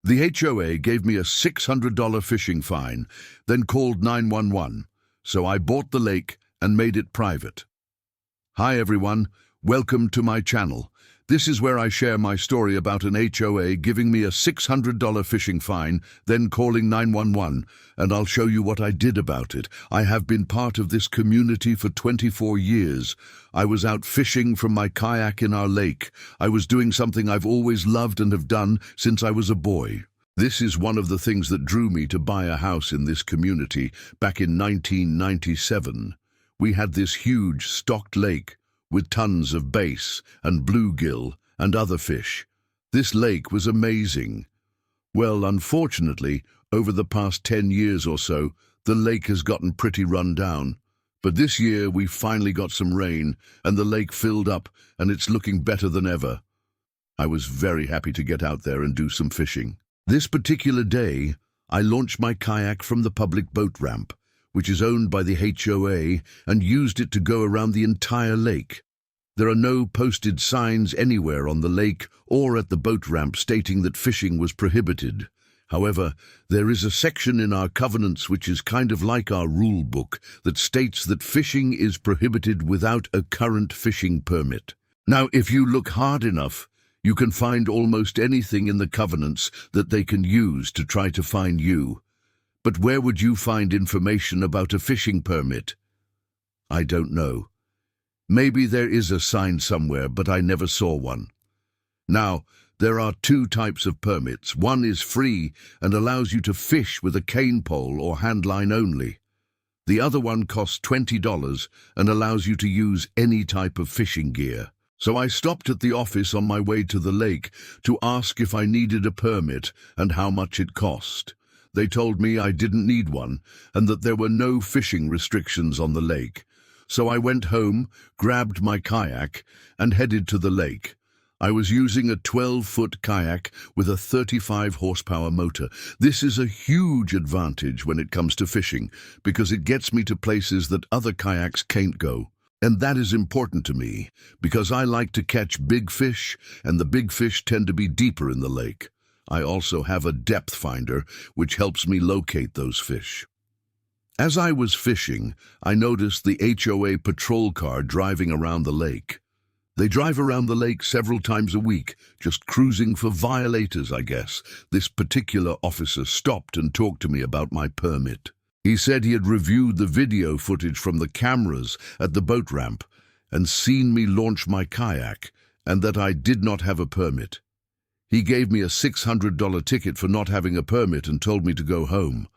The HOA gave me a $600 fishing fine, then called 911, so I bought the lake and made it private. Hi everyone, welcome to my channel. This is where I share my story about an HOA giving me a $600 fishing fine, then calling 911, and I'll show you what I did about it. I have been part of this community for 24 years. I was out fishing from my kayak in our lake. I was doing something I've always loved and have done since I was a boy. This is one of the things that drew me to buy a house in this community back in 1997. We had this huge stocked lake with tons of bass and bluegill and other fish. This lake was amazing. Well, unfortunately, over the past 10 years or so, the lake has gotten pretty run down. But this year we finally got some rain and the lake filled up and it's looking better than ever. I was very happy to get out there and do some fishing. This particular day, I launched my kayak from the public boat ramp, which is owned by the HOA, and used it to go around the entire lake. There are no posted signs anywhere on the lake or at the boat ramp stating that fishing was prohibited. However, there is a section in our covenants which is kind of like our rule book that states that fishing is prohibited without a current fishing permit. Now, if you look hard enough, you can find almost anything in the covenants that they can use to try to fine you. But where would you find information about a fishing permit? I don't know. Maybe there is a sign somewhere, but I never saw one. Now, there are two types of permits. One is free and allows you to fish with a cane pole or hand line only. The other one costs $20 and allows you to use any type of fishing gear. So I stopped at the office on my way to the lake to ask if I needed a permit and how much it cost. They told me I didn't need one and that there were no fishing restrictions on the lake. So I went home, grabbed my kayak, and headed to the lake. I was using a 12-foot kayak with a 35-horsepower motor. This is a huge advantage when it comes to fishing because it gets me to places that other kayaks can't go. And that is important to me because I like to catch big fish, and the big fish tend to be deeper in the lake. I also have a depth finder, which helps me locate those fish. As I was fishing, I noticed the HOA patrol car driving around the lake. They drive around the lake several times a week, just cruising for violators, I guess. This particular officer stopped and talked to me about my permit. He said he had reviewed the video footage from the cameras at the boat ramp and seen me launch my kayak, and that I did not have a permit. He gave me a $600 ticket for not having a permit and told me to go home.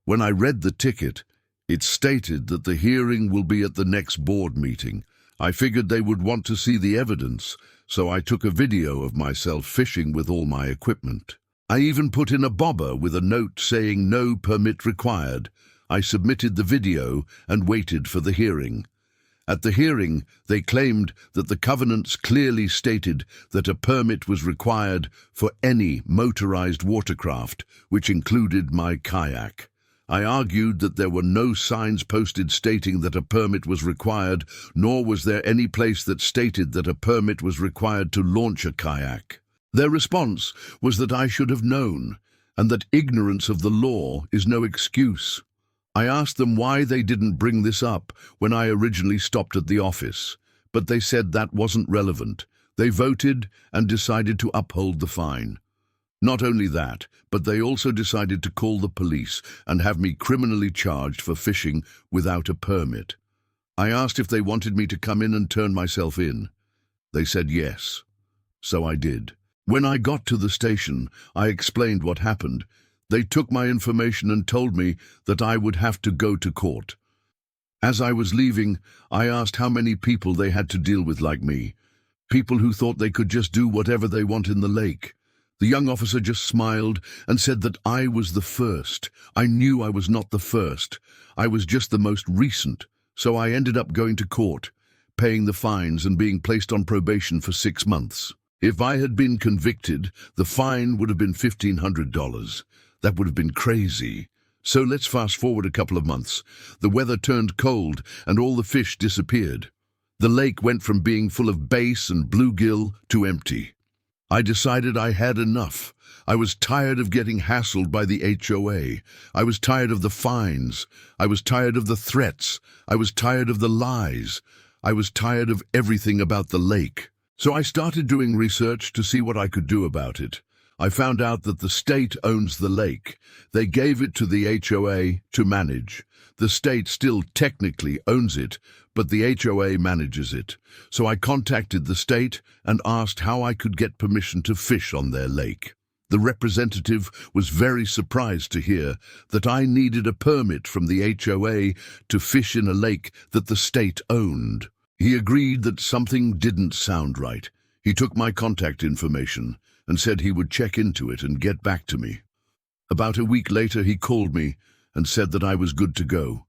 When I read the ticket, it stated that the hearing will be at the next board meeting. I figured they would want to see the evidence, so I took a video of myself fishing with all my equipment. I even put in a bobber with a note saying no permit required. I submitted the video and waited for the hearing. At the hearing, they claimed that the covenants clearly stated that a permit was required for any motorized watercraft, which included my kayak. I argued that there were no signs posted stating that a permit was required, nor was there any place that stated that a permit was required to launch a kayak. Their response was that I should have known, and that ignorance of the law is no excuse. I asked them why they didn't bring this up when I originally stopped at the office, but they said that wasn't relevant. They voted and decided to uphold the fine. Not only that, but they also decided to call the police and have me criminally charged for fishing without a permit. I asked if they wanted me to come in and turn myself in. They said yes. So I did. When I got to the station, I explained what happened. They took my information and told me that I would have to go to court. As I was leaving, I asked how many people they had to deal with like me. People who thought they could just do whatever they want in the lake. The young officer just smiled and said that I was the first. I knew I was not the first. I was just the most recent. So I ended up going to court, paying the fines and being placed on probation for 6 months. If I had been convicted, the fine would have been $1,500. That would have been crazy. So let's fast forward a couple of months. The weather turned cold and all the fish disappeared. The lake went from being full of bass and bluegill to empty. I decided I had enough. I was tired of getting hassled by the HOA. I was tired of the fines. I was tired of the threats. I was tired of the lies. I was tired of everything about the lake. So I started doing research to see what I could do about it. I found out that the state owns the lake. They gave it to the HOA to manage. The state still technically owns it, but the HOA manages it. So I contacted the state and asked how I could get permission to fish on their lake. The representative was very surprised to hear that I needed a permit from the HOA to fish in a lake that the state owned. He agreed that something didn't sound right. He took my contact information and said he would check into it and get back to me. About a week later, he called me and said that I was good to go.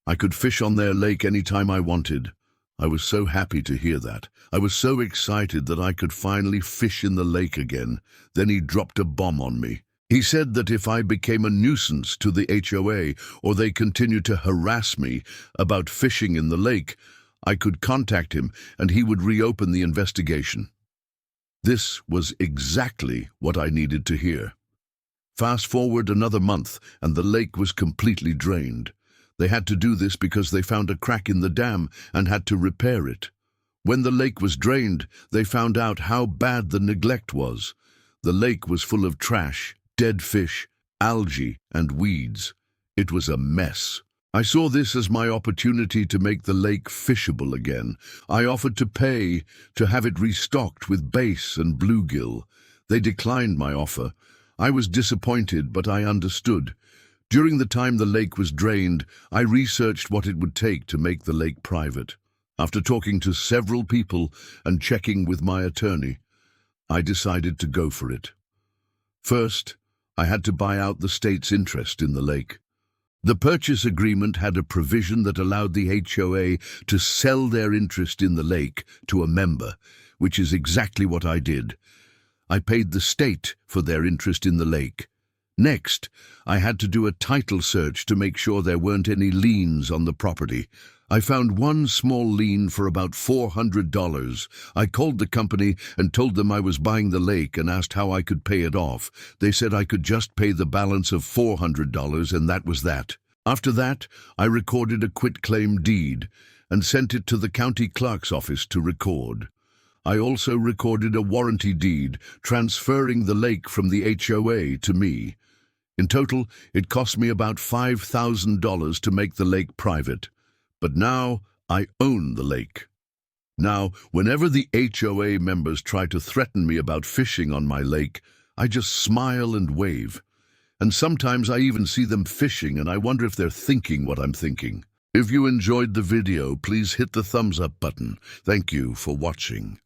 I could fish on their lake anytime I wanted. I was so happy to hear that. I was so excited that I could finally fish in the lake again. Then he dropped a bomb on me. He said that if I became a nuisance to the HOA or they continued to harass me about fishing in the lake, I could contact him and he would reopen the investigation. This was exactly what I needed to hear. Fast forward another month and the lake was completely drained. They had to do this because they found a crack in the dam and had to repair it. When the lake was drained, they found out how bad the neglect was. The lake was full of trash, dead fish, algae, and weeds. It was a mess. I saw this as my opportunity to make the lake fishable again. I offered to pay to have it restocked with bass and bluegill. They declined my offer. I was disappointed, but I understood. During the time the lake was drained, I researched what it would take to make the lake private. After talking to several people and checking with my attorney, I decided to go for it. First, I had to buy out the state's interest in the lake. The purchase agreement had a provision that allowed the HOA to sell their interest in the lake to a member, which is exactly what I did. I paid the state for their interest in the lake. Next, I had to do a title search to make sure there weren't any liens on the property. I found one small lien for about $400. I called the company and told them I was buying the lake and asked how I could pay it off. They said I could just pay the balance of $400 and that was that. After that, I recorded a quitclaim deed and sent it to the county clerk's office to record. I also recorded a warranty deed transferring the lake from the HOA to me. In total, it cost me about $5,000 to make the lake private. But now I own the lake. Now, whenever the HOA members try to threaten me about fishing on my lake, I just smile and wave. And sometimes I even see them fishing and I wonder if they're thinking what I'm thinking. If you enjoyed the video, please hit the thumbs up button. Thank you for watching.